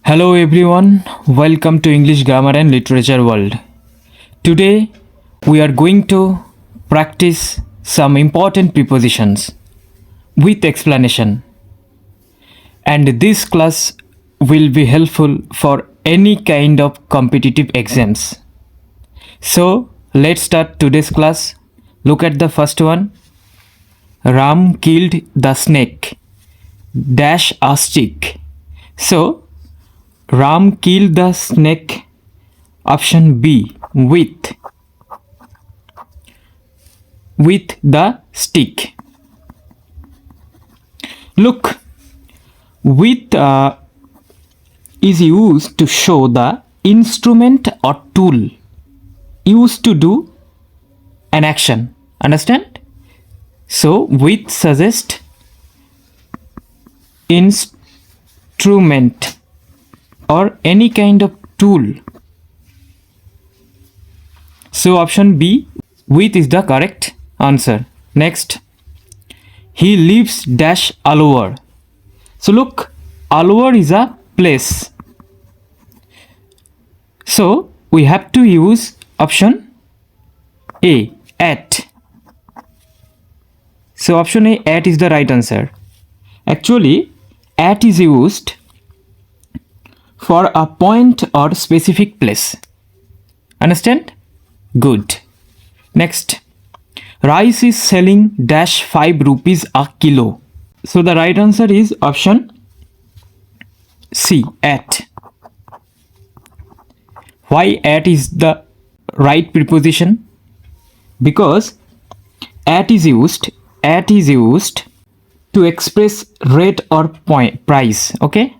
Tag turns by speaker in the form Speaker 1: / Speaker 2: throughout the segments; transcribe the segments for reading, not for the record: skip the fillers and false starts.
Speaker 1: Hello everyone, welcome to English Grammar and Literature World. Today we are going to practice some important prepositions with explanation. And this class will be helpful for any kind of competitive exams. So let's start today's class. Look at the first one. Ram killed the snake. Dash a stick. So Ram killed the snake. Option B, with the stick. Look, with is used to show the instrument or tool used to do an action. Understand? So with suggests instrument or any kind of tool. So option B, with is the correct answer. Next, he lives dash Alwar. So look, Alwar is a place. So we have to use option A, at. So option A, at is the right answer. Actually, at is used for a point or specific place. Understand? Good. Next, rice is selling dash 5 rupees a kilo. So the right answer is option C, at. Why at is the right preposition? Because at is used to express rate or point price. Okay?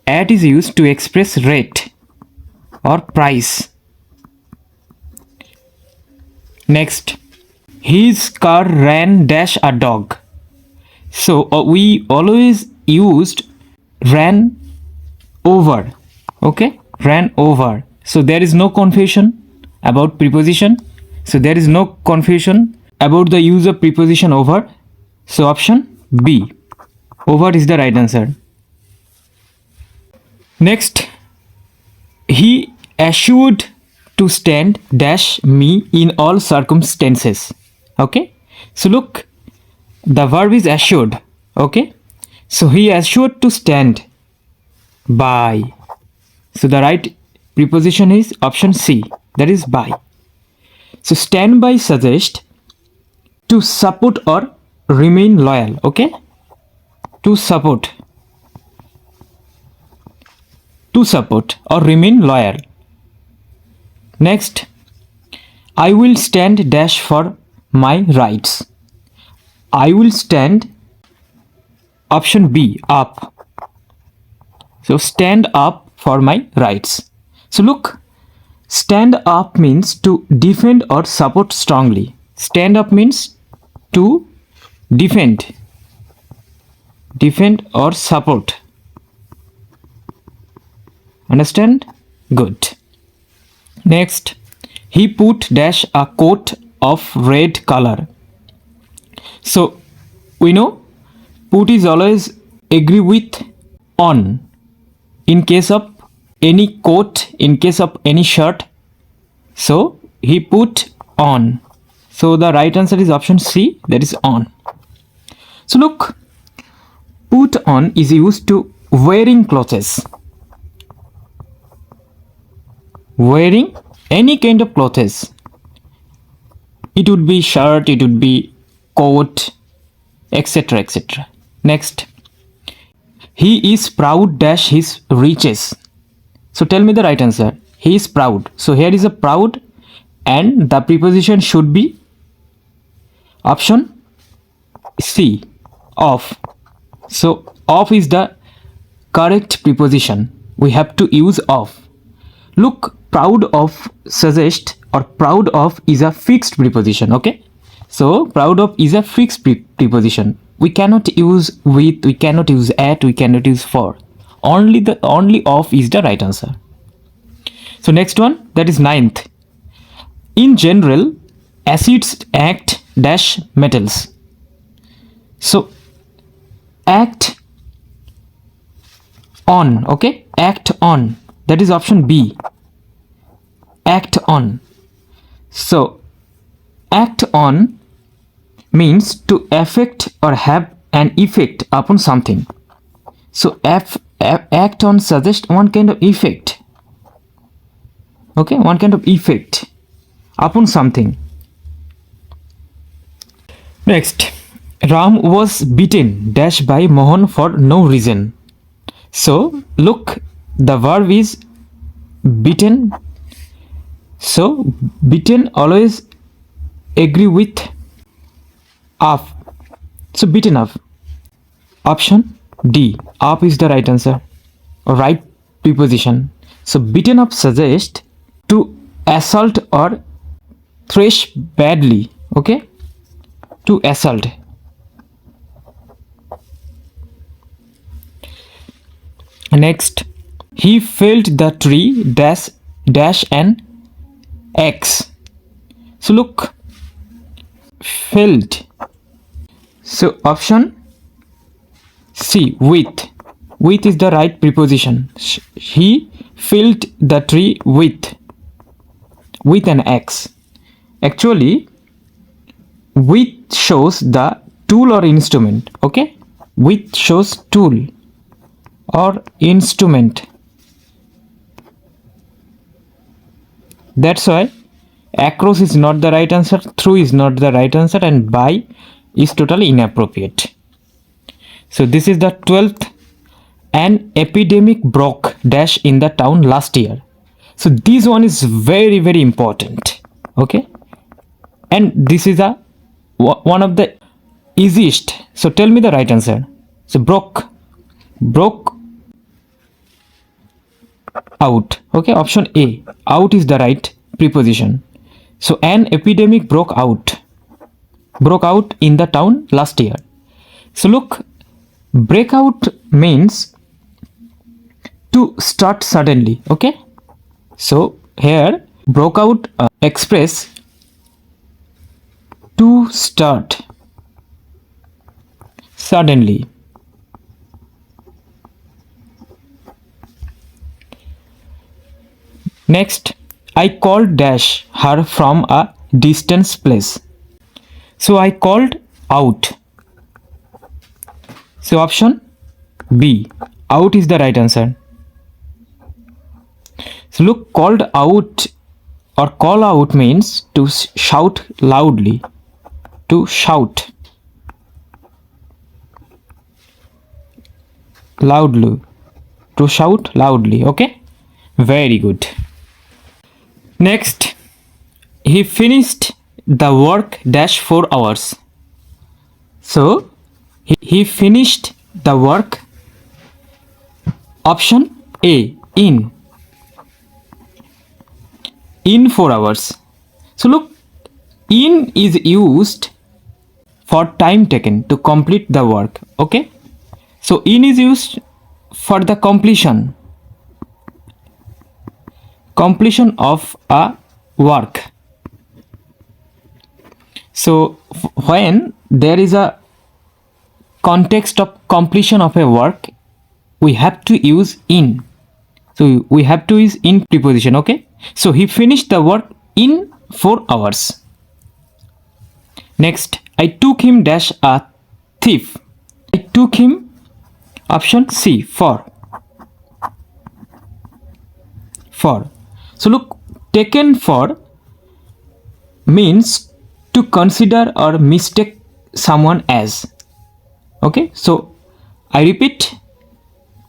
Speaker 1: At is used to express rate or price. Next, his car ran dash a dog. So we always used ran over. Okay, ran over. So there is no confusion about preposition. So there is no confusion about the use of preposition over. So option B, over is the right answer. Next, he assured to stand dash me in all circumstances. Okay, so look, the verb is assured. Okay, so he assured to stand by. So the right preposition is option C, that is by. So stand by suggests to support or remain loyal. Okay, to support or remain loyal. Next, I will stand dash for my rights. I will stand, option B, up. So stand up for my rights. So look, stand up means to defend or support strongly. Stand up means to defend or support. Understand? Good. Next, he put dash a coat of red color. So we know put is always agree with on. In case of any coat, in case of any shirt, so he put on. So the right answer is option C, that is on. So look, put on is used to wearing clothes. Wearing any kind of clothes. It would be shirt, it would be coat, etc. etc. Next, he is proud dash his riches. So tell me the right answer. He is proud. So here is a proud and the preposition should be option C, of. So of is the correct preposition. We have to use of. Look, proud of suggest or proud of is a fixed preposition. Okay, so proud of is a fixed preposition. We cannot use with, we cannot use at, we cannot use for. Only of is the right answer. So next one, that is ninth. In general, acids act dash metals. So act on. Okay, act on, that is option B, act on. So act on means to affect or have an effect upon something. So act on suggests one kind of effect. Okay, one kind of effect upon something. Next, Ram was beaten dash by Mohan for no reason. So look, the verb is beaten. So beaten always agree with up. So beaten up. Option D, up is the right answer, or right preposition. So beaten up suggests to assault or thrash badly. Okay, to assault. Next, he felled the tree dash an axe. So look, felled. So option C, with is the right preposition. He felled the tree with an axe. Actually, with shows the tool or instrument. Okay, with shows tool or instrument. That's why across is not the right answer, through is not the right answer, and by is totally inappropriate. So this is the 12th. An epidemic broke dash in the town last year. So this one is very, very important. Okay, and this is one of the easiest. So tell me the right answer. So broke out. Okay, option A, out is the right preposition. So an epidemic broke out in the town last year. So look, breakout means to start suddenly. Okay, so here broke out express to start suddenly. Next, I called dash her from a distance place. So I called out. So option B, out is the right answer. So look, called out or call out means to shout loudly. To shout loudly. To shout loudly. Okay, very good. Next, he finished the work dash 4 hours. So he finished the work. Option A, in 4 hours. So look, in is used for time taken to complete the work. Okay, so in is used for the completion of a work. So when there is a context of completion of a work, we have to use in. So we have to use in preposition. Okay, so he finished the work in 4 hours. Next, I took him dash a thief. I took him, option C, for. So look, taken for means to consider or mistake someone as. Okay, so I repeat,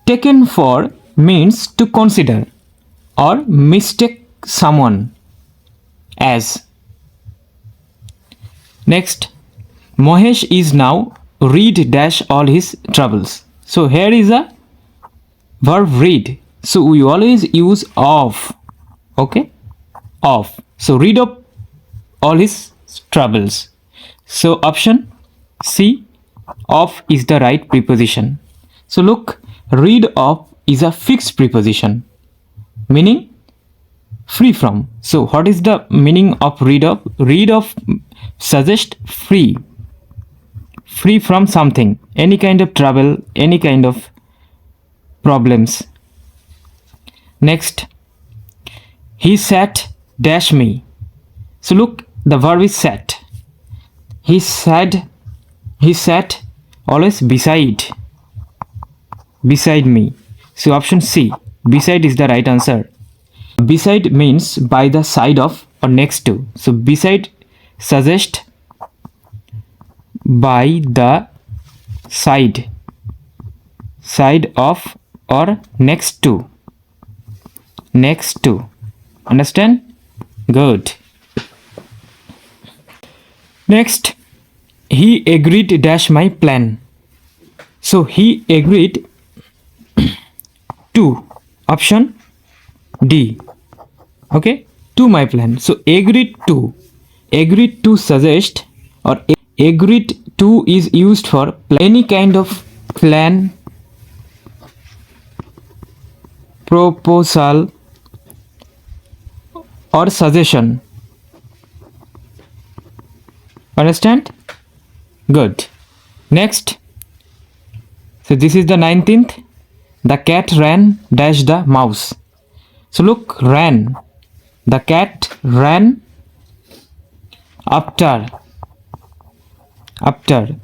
Speaker 1: taken for means to consider or mistake someone as. Next, Mohesh is now read dash all his troubles. So here is a verb read. So we always use of. Okay, of. So read of all his troubles. So option C, of is the right preposition. So look, read of is a fixed preposition, meaning free from. So what is the meaning of read of? Read of suggests free from something, any kind of trouble, any kind of problems. Next, he sat dash me. So look, the verb is sat. He sat always beside me. So option C, beside is the right answer. Beside means by the side of or next to. So beside suggests by the side of or next to. Understand? Good. Next, he agreed dash my plan. So he agreed to option D. Okay, to my plan. So agreed to suggest or agreed to is used for any kind of plan, proposal or suggestion. Understand? Good. Next, so this is the 19th. The cat ran dash the mouse. So look, ran. The cat ran after.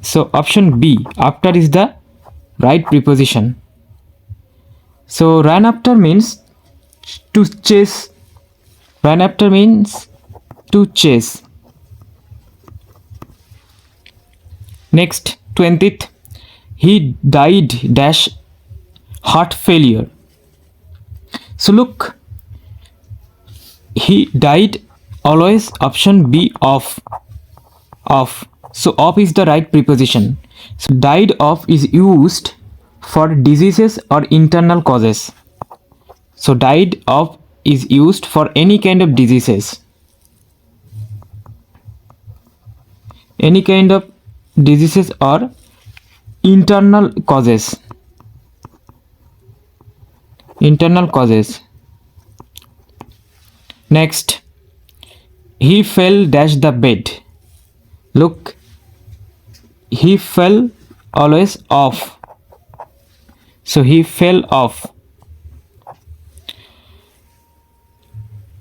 Speaker 1: So option B, after is the right preposition. So ran after means to chase. Next, 20th, he died dash heart failure. So look, he died always option B of. So of is the right preposition. So died of is used for diseases or internal causes. So died of is used for any kind of diseases. Or internal causes. Next, he fell dash the bed. Look, he fell always off. So he fell off.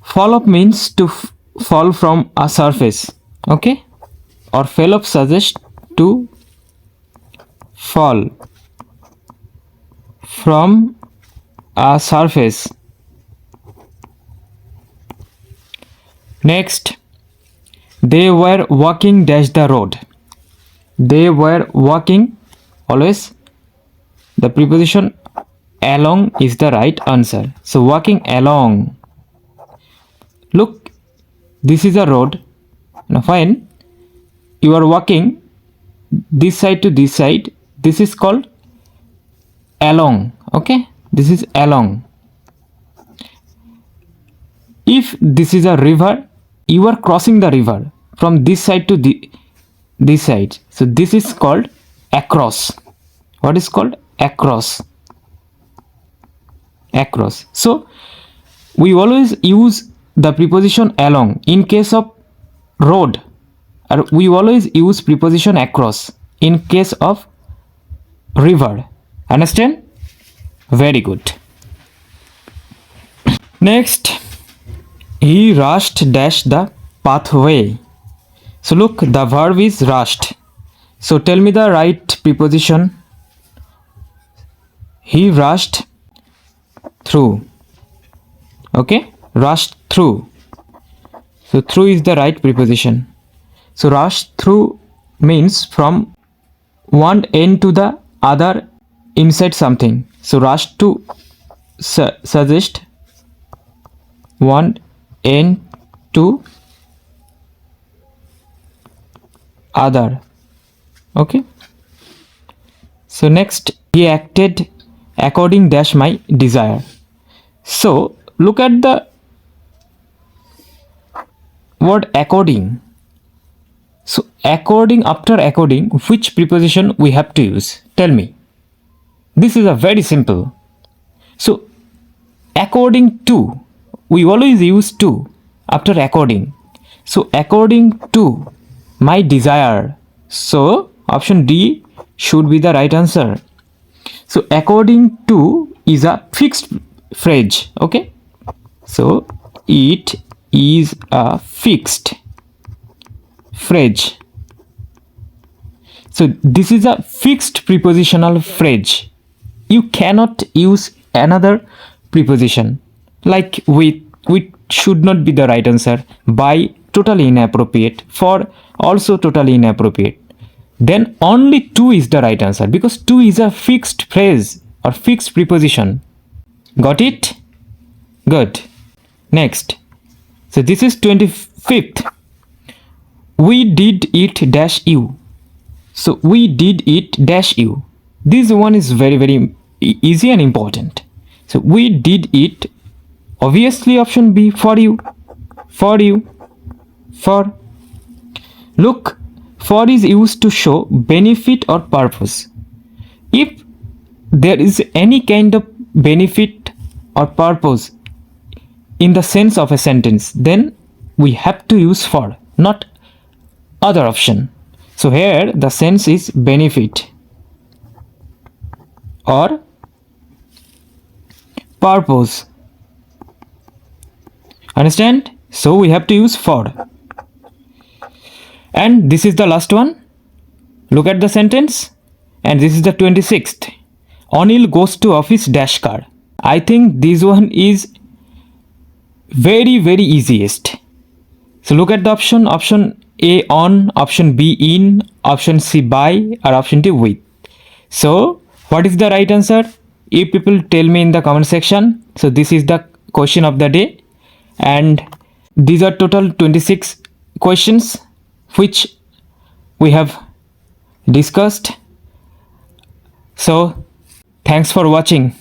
Speaker 1: Fall off means to fall from a surface. Okay, or fell off suggests to fall from a surface. Next, they were walking dash the road. They were walking, always the preposition along is the right answer. So walking along. Look, this is a road. Now fine, you are walking this side to this side. This is called along. Okay, this is along. If this is a river, you are crossing the river from this side to this side. So this is called across. What is called across? So we always use the preposition along. In case of road, we always use preposition across. In case of river. Understand? Very good. Next, he rushed dash the pathway. So look, the verb is rushed. So tell me the right preposition. He rushed through. Okay, rushed through. So through is the right preposition. So rush through means from one end to the other inside something. So rush to suggest one end to other. Okay. So next, he acted according dash my desire. So look at the word according. So according, after according, which preposition we have to use? Tell me. This is a very simple. So according to, we always use to after according. So according to my desire. So option D should be the right answer. So according to is a fixed phrase. Okay, so it is a fixed phrase. So this is a fixed prepositional phrase. You cannot use another preposition like with should not be the right answer, by totally inappropriate, for also totally inappropriate. Then only to is the right answer, because to is a fixed phrase or fixed preposition. Got it? Good. Next. So this is 25th. We did it dash you. So we did it dash you. This one is very easy and important. So we did it, obviously option B, for you. For you. For. Look, for is used to show benefit or purpose. If there is any kind of benefit or purpose in the sense of a sentence, then we have to use for, not other option. So here the sense is benefit or purpose. Understand? So we have to use for. And this is the last one. Look at the sentence. And this is the 26th. Anil goes to office dash car. I think this one is very easiest. So look at the option. Option A on, option B in, option C by, or option D with. So what is the right answer? You people tell me in the comment section. So this is the question of the day. And these are total 26 questions which we have discussed. So thanks for watching.